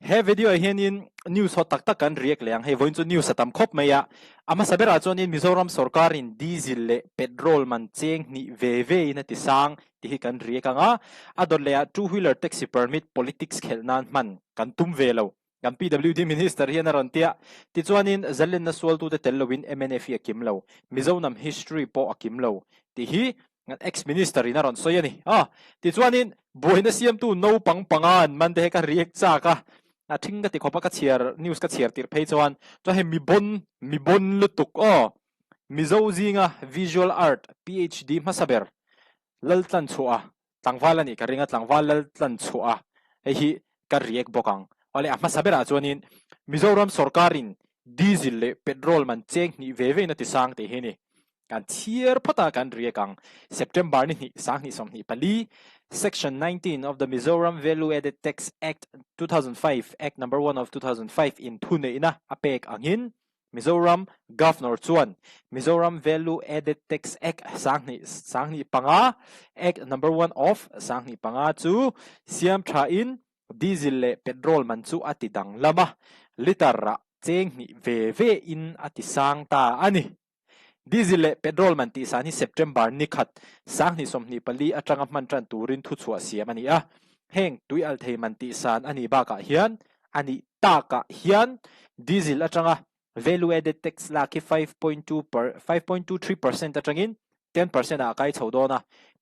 he video hianin news hot tak tak kan riak leng he voin chu news atam khop maya ama sabera chuanin Mizoram sarkarin diesel le petrol man cheng ni ve in ati sang ti hi kan riak anga ador le two wheeler taxi permit politics khelnan man kan tum velo kan PWD minister hian aron tia ti chuanin zallen na sual tu te telwin MNF akimlo Mizoram history po akimlo ti hi ex minister in aron soyani ti chuanin boina siam tu no pangpangan man de ka riak cha ka thing ka ti khopa ka chiar news ka chiar tir phei chuan to he mi bon lutuk mizo zinga visual art PhD masaber laltlan chua tlangwalani ka ringa tlangwal laltlan chua hi ka riak bokang ole ama sabera chuanin Mizoram sarkarin diesel le petrol man cheng ni ve na ti sang te he ni kan chiar phata kan riakang September ni sang ni som ni pali Section 19 of the Mizoram Value Added Tax Act 2005 Act number 1 of 2005 in thune ina apek angin Mizoram Governor chuan Mizoram Value Added Tax Act sang ni panga Act number 1 of sang ni panga chu siam tha in diesel le petrol man chu atidang lama litara cheng ni ve in ati sang ta ani diesel le petrol man ti sani September ni khat sang ni som ni pali atanga man tran turin thu chua siam ani heng tui al thei man ti san ani ba ka hian ani ta ka hian diesel atanga value added tax la ki 5.23% atangin 10% a kai chodona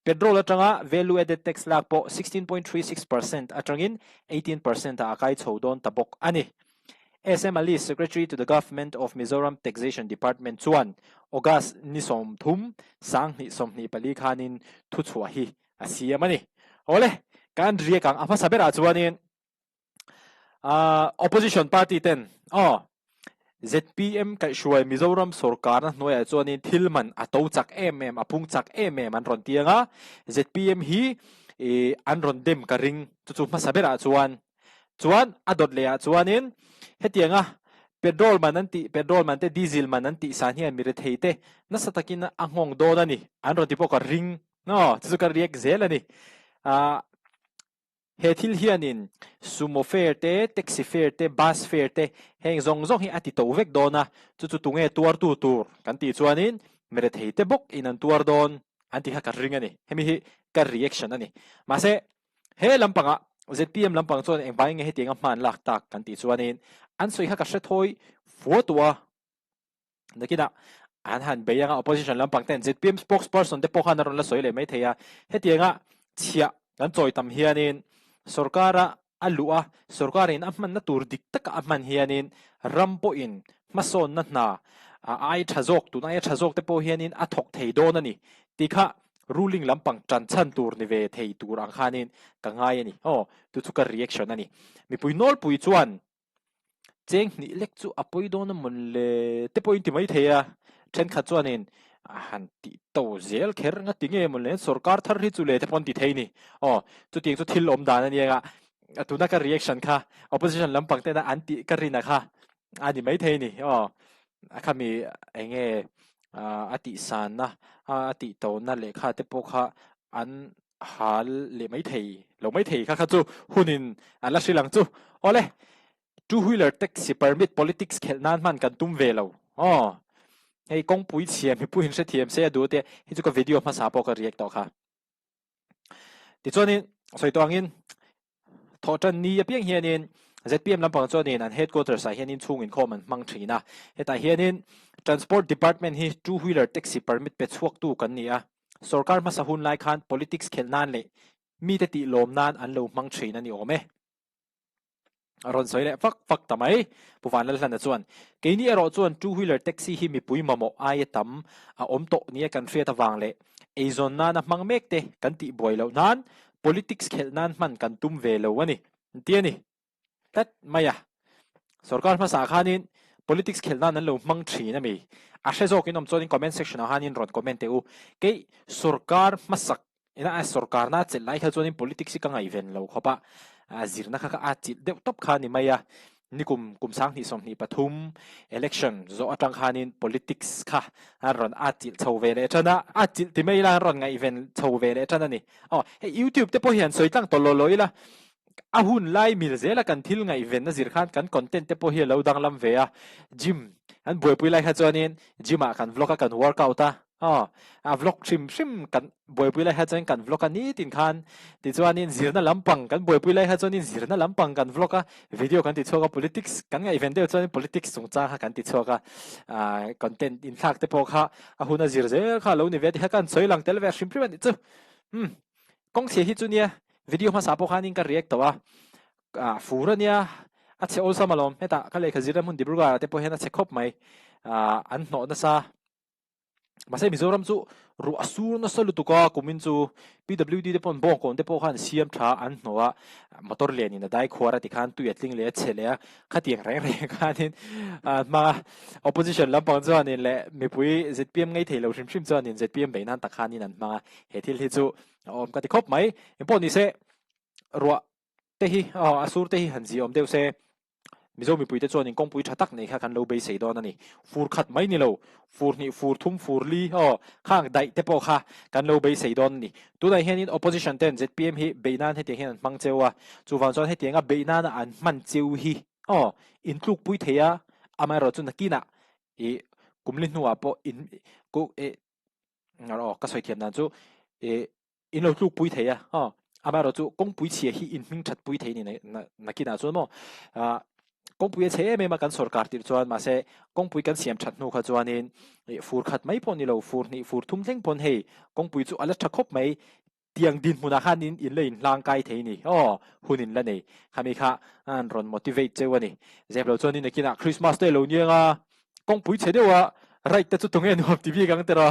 petrol atanga value added tax la po 16.36% atangin 18% a kai chodon tabok ani SM Ali, Secretary to the Government of Mizoram Taxation Department chuan August ni som thum sang ni som ni pali khanin thu chua hi asiamani ole kan ria kang ama sabera chuanin opposition party ten ZPM kai shuai Mizoram sarkar na noya chuanin thilman ato chak apung chak an ron tianga ZPM hi an ron dem ka ring chu ma sabera chuan adot lea chuanin hetianga petrol man te diesel man ti san hian mire theite nasatakin angong do na ni an ron tipo ka ring no chu ka riek zelani he thil hianin sumo fare te taxi fare te bus fare te heng zong hi ati to vek dona chu tunge tuar tu tur kan ti chuanin mire theite bok in an tuar don anti ha ka ring ani hemi hi ka reaction ani mase he lampanga ZPM lampang chuan engbai nge hetinga man lak tak kan ti chuanin an soi ha ka hre fuatua nakina an han beyanga opposition lampang ten ZPM spokesperson te pokhan ron la soile mai theya hetinga chia kan choi tam hianin sarkara alua sarkarin amman na tur dik tak amman hianin rampo in mason na ai thazok tu na thazok te po hianin athok thei don ani tikha ruling lampang chanchan tur ni ve thei tur ang khanin ka ngai ani tu chu ka reaction ani mi puinol pui chuan cheng ni lek chu apoi don mon le te point mai theya then kha chuanin han ti to zel kher nga tinge mon le sarkar thar ri chu le te pon ti thei ni chu ting chu thil om dan ani nga atuna ka reaction kha opposition lampang te na anti ka rina kha ani mai thei ni akhami enge ati san na ati to na le kha te po kha an hal le mai thei lo mai thei kha chu hunin ala silang chu ole two wheeler taxi permit politics khelnan man kan tum velo hei kong pui chiam hi puin se thiam se du te hi chu ka video ma sa po ka react to kha ti chuanin soi to angin thotan ni apiang hianin ZPM lampang chuanin an headquarters a hianin chungin khoman mang thina heta hianin transport department hi two wheeler taxi permit pe chuak tu kan ni sarkar ma sahun lai khan politics khelnan le mi te ti lom nan an lo mang thina ni ome aron soile fak tamai puwan la hlan chuan keini ero chuan two wheeler taxi hi mi pui mamo ai tam a omto ni kan feta wang le ezon na na mangmek te kan ti boilo nan politics khelnan man kan tum ve lo ani tiani tat maya sarkar ma sa khanin politics khelnan an lo mang thina mi a hrezo kinom chuan comment section a hanin ron comment te u ke sarkar masak ina sarkar na chelai kha chuan politics ka ngai ven lo khopa zirna kha ati de top khani maya nikum sang ni som ni pathum election zo atang khanin politics kha ron ati chove le chana ati ti mai la ron ngai ven chove le chana ni he YouTube te po hian soitlang to lo loila ahun lai mil zela kan thil ngai ven na zir khan kan content te po hi lo dang lam ve a gym an boy pui lai kha chuanin gym a kan vlog a kan workout a vlog shim kan boy pui lai kha chuan kan vlog ani tin khan ti chuanin zirna lampang kan boy pui lai kha chuanin zirna lampang kan vlog a video kan ti choka politics kan ngai event de chuan politics sung cha kha kan ti choka content in thak te po kha ahuna zir zel kha lo ni ve ti kha kan choi lang tel ve shim prim ani chu kong se hi chu nia video ma sa po khanin ka react to fura nia a che ol samalom heta ka le khazira mun dibruga te po hena che khop mai an no na sa masai mizoram chu ru asur na salu tuka kumin chu pwd te pon bong kon te po khan siam tha an nowa motor le ni na dai khwara ti khan tu yatling le chele khatiang reng khanin ma opposition lam pang chuan in le mi pui zpm ngai theilo shim shim chuan in zpm beinan ta khanin an ma he thil hi chu om ka ti khop mai impon ni se ru te hi asur te hi hanji om deu se mizo mi pui te chuan in kong pui thatak nei kha kan lo be sei don ani fur khat mai ni lo fur thum fur li khang dai te po kha kan lo be sei don ni tu dai hian in opposition ten zpm hi beinan he te hian mang chewa chu wan chuan he tenga beinan an man cheu hi in tluk pui theya amai ro chu nakina e kumlin nuwa po in ku ka soi thiam nan chu in lo tluk pui theya amai ro chu kong pui chhe hi in ming that pui thei ni nakina chu mo kong pui che me ma kan sarkar tir chuan ma se kong pui kan siam that nu kha chuanin fur khat mai pon ni lo fur thum thleng pon hei kong pui chu ala thakop mai tiang din huna khanin in lein lang kai thei ni hunin la nei khami kha an ron motivate chewani zeblo chuanin nakina christmas te lo nianga kong pui che dewa right ta chu tonge nu tv gang tera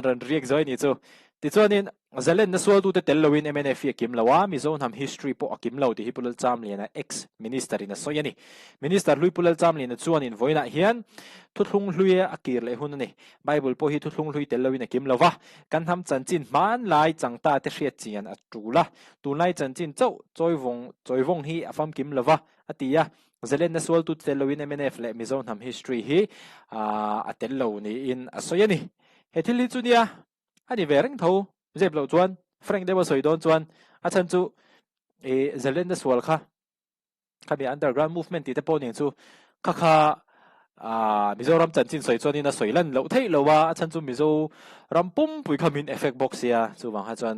ron react zoi ni chu ti chuanin zalen na sual tu te tel lowin mnf kim lawa mi zone ham history po akim lo ti hipulal cham lena ex minister in soyani minister lui pulal cham lena chuanin voina hian thuthlung hluia akir le hun ni bible po hi thuthlung hlui tel lowin akim lawa kan ham chanchin man lai changta te hriat chian atula tu lai chanchin chau choiwong hi afam kim lawa atia zalen na sual tu tel lowin mnf le mi zone ham history hi a tel lo ni in soyani hethili chunia ani vereng tho zeblo chuan frank dewa soidon chuan a chan chu zelen da swal kha khabi underground movement ti te poning chu kha mizoram chanchin soi chuan in a soilan lo thei lowa a chan chu mizo rampum pui khamin effect box ya chu wang ha chuan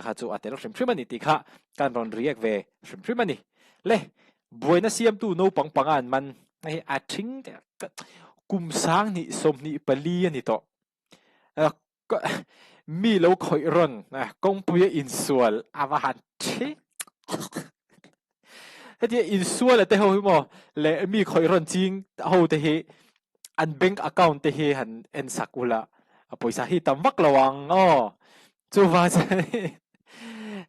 kha chu atel hrim hrim ani ti kha kan ron react ve hrim hrim ani le boina siam tu no pangpangan man ai a thing kum sang ni som ni pali ani to mi lo khoi ron kong pui in sual awahan thi hetia in sual te ho mo le mi khoi ron ching ho te hi an bank account te hi han en sakula poisa hi tamwak lawang chu wa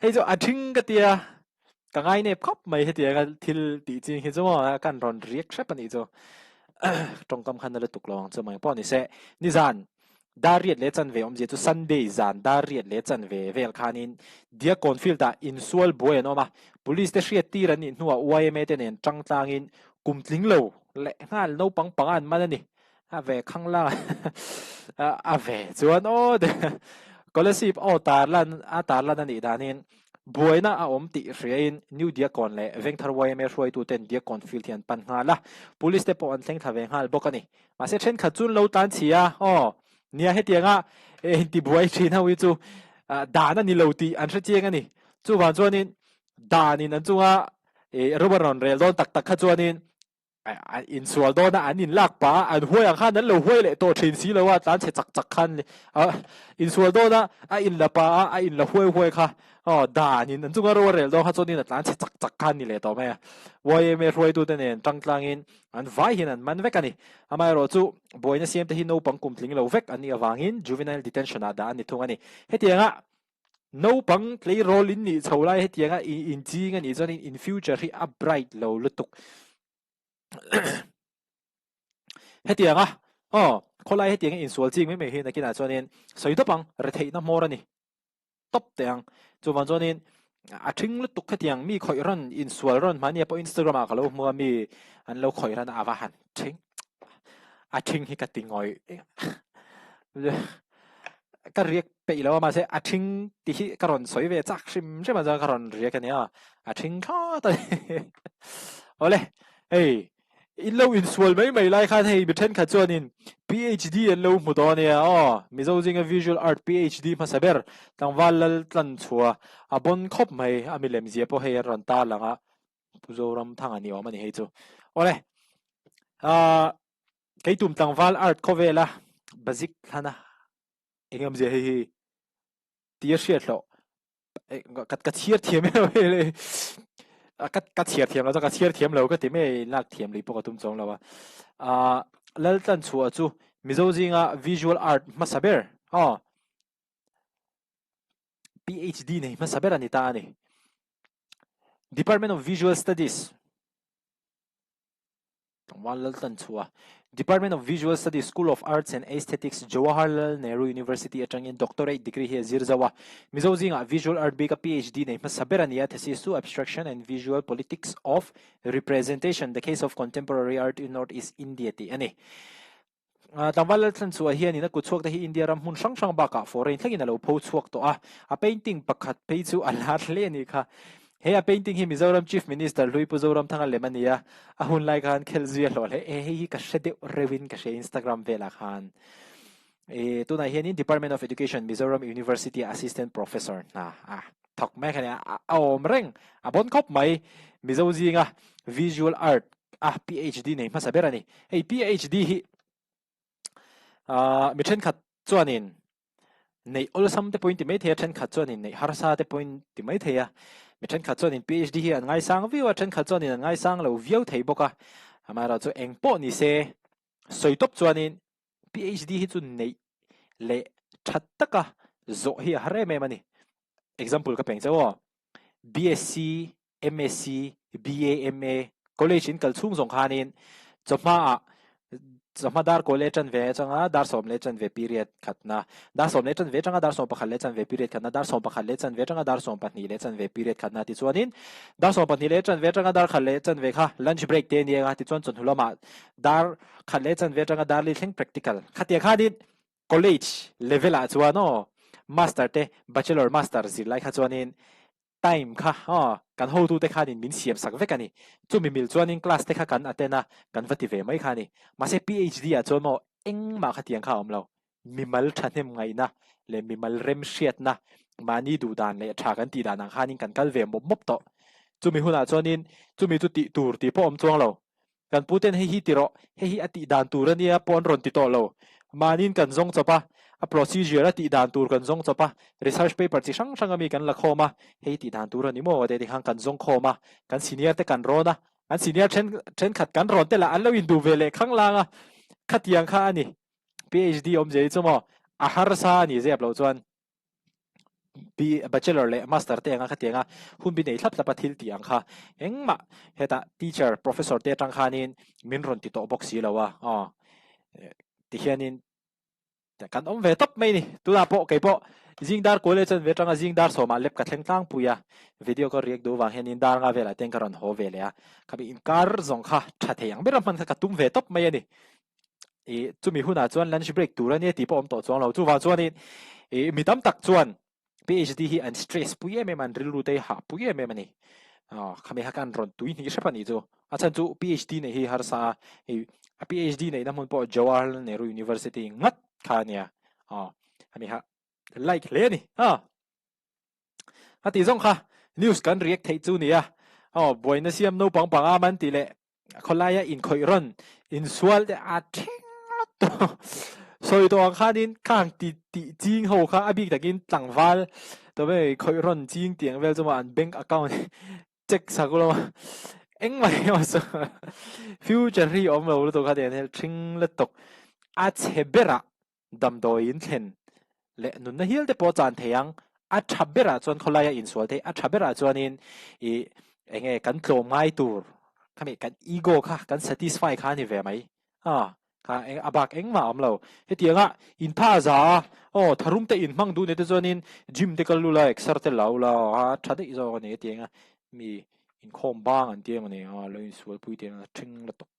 hei jo athing ka tia ka ngai ne khop mai hetia ka thil ti ching hi zo kan ron react shrap ani jo tongkam khan le tuk lawang chu mai po ni se ni zan Dariat le chan ve om je chu Sunday zan dariat le chan ve vel khanin Diakkawn field ta in sual boen oma police te hriat tir ani nuwa YMA te nen tangtlangin kumtling lo le ngal no pangpangan manani a ve khangla a ve chuan de Kolasib tarlan ani danin boina a om ti hriain new Diakkawn le vengthar YMA hroi tu ten Diakkawn field hian pan ngala police te po an thleng thave ngal bokani ma se then khachun lo tan chia nia hetianga ti buai thina wi chu dana ni loti an hre chenga ni chu wan chuanin danin an chunga robaron rel don tak tak kha chuanin in sual dona an in lak pa an huai ang khan an lo huai le to thin si lowa tan che chak chak khan in sual dona a in la pa a in la huai kha danin an chunga ro rel do kha chuanin tan che chak chak khan ni le to me wai me roi tu te nen tangtlangin an vai hin an man vek ani amai ro chu boina siam te hi no pang kumtling lo vek ani awangin juvenile detention ada ani thung ani hetianga no pang play role in ni cholai hetianga in jing ani chuan in future hi a bright lo lutuk hetianga kholai hetianga in sual ching me hi na kina chuanin soidopang re thei na mor ani top teang chuwan chuanin a thing lu tuk khatiang mi khoi ron in sual ron mania po Instagram a khalo mua mi an lo khoi ran awa han thing a thing hi ka tingoi cái riêng bị lâu mà sẽ chinh thì cái ròn sỏi về chắc sim chứ mà ra cái ròn riêng cái này chinh khó tới ole hey in lâu in sual mấy lại khai hay bị thân khát cho nên PhD in lâu một đó nè mi dâu cái visual art PhD mà saber tang valal tlan chua bon khop mai mi lem zia po hay ron ta langa puzo ram thang ani wa mani hay chu ole cái tụm tang val art ko vela basic hana engam je hi tia shiat lo cắt chiết thiêmเลยcắt chiết thiêmแล้วก็เชียร์เทียมแล้วก็ที่ไม่ลักเทียมเลยพวกตุ้มจงแล้วแล้วตันชัวจูมิโซจิงvisual art มาสับเบอร์PhD เนี่ยมาสับเบอร์อันนี้ตาเนี่ย Department of Visual Studiesวันแล้วตันชัว Department of Visual Studies School of Arts and Aesthetics Jawaharlal Nehru University atangin doctorate degree he zirzawa mizozinga visual art bika PhD ne masaberania thesis to abstraction and visual politics of representation the case of contemporary art in Northeast India ti ani tawal tlan chu hian ina ku chuak ta hi India ram hun sang sang baka foreign thlengin alo pho chuak to a painting pakhat pe chu alat le ni kha he a painting hi Mizoram Chief Minister Lui Puzoram thanga lemania ahun lai khan khelzia lol he hi ka shede rewin ka she Instagram vela khan tu na hian in Department of Education Mizoram University Assistant Professor na thok mai khania om reng bon khop mai mizoji nga visual art PhD nei ma saberani hey PhD hi mi then khat chuanin nei olsam te point mai the then khat chuanin nei harsa te point ti mai theya mi then khat chuanin PhD hi an ngai sang viwa then khat chuanin an ngai sang lo viau thei boka amara chu engpo ni se soitop chuanin PhD hi chu nei le that taka zo hi hare me mani example ka peng chawo BSc MSc BA MA college in kalchung zong khanin chama dar college an ve changa dar som le chan ve period khatna dar som le chan ve changa dar som pakhal le chan ve period khatna dar som pakhal le chan ve changa dar som pahni le chan ve period khatna ti chuanin dar som pahni le chan ve changa dar khal le chan ve kha lunch break te ni nga ti chuan chon hulama dar khal le chan ve changa dar li thing practical khatia khanin college level a chuano master te bachelor master zir lai kha chuanin time kha kan ho tu te khanin min siam sak ve kani chu mi mil chuanin class te kha kan atena kan vati ve mai khani ma se PhD a chuan mo eng ma khatiang kha omlo mi mal thanem ngai na le mi mal rem hriat na mani du dan le tha kan ti dan ang khanin kan kal ve mop mop to chu mi huna chuanin chu mi tu ti tur ti po om chuang lo kan puten he hi ti ro he hi ati dan tur ania pon ron ti to lo manin kan zong chapa a procedure ti dan tur kan zong chapa research paper chi sang sang ami kan la khoma hei ti dan tur ani mo de ti hang kan zong khoma kan senior te kan rona an senior chen khat kan ron te la an lo in du vele khang langa khatiang kha ani PhD om je chumo a har sa ni zep lo chuan bachelor le master te anga khatianga hun bi nei thlap tlapa thil ti ang kha engma heta teacher professor te tang khanin min ron ti to box si lawa ti hianin kan om ve top mai ni tu la po ke po zingdar college an vetanga zingdar soma lep ka thleng tlang puya video ko riek do wa hen in dar nga vela ten karon ho vele a khabi in kar zong kha thathe yang beram man ka tum ve top mai ani chumi huna chuan lunch break turani ti po om to chuang lo chu wa chuan in mitam tak chuan PhD hi an stress puye me man ril ru te ha puye me mani khame ha kan ron tui ni shapani chu achan chu PhD ne hi har sa PhD ne namun po Jawaharlal Nehru University ngat khania ami ha like le ni ati zong kha news kan react thei chu ni boina siam no pang pang man ti le kholaya in khoi ron in sual de a thing to soi to khanin kang ti jing ho kha abi takin tlangwal to be khoi ron jing tiang vel chuma an bank account check sakulo eng mai so future ri om lo to kha de ne thing le tok a chebera dam do in thlen le nun na hil te po chan theyang a thabera chon kholaya in sual te a thabera chuan in enge kan tlom ngai tur khami kan ego kha kan satisfy kha ni ve mai ka eng abak eng ma amlo hetianga in pha za tharum te in mang du ne te chuan in gym te kal lu la exer te lau la thade zo ne tianga mi in khom bang an tiang ne lo in sual pui te thing la tok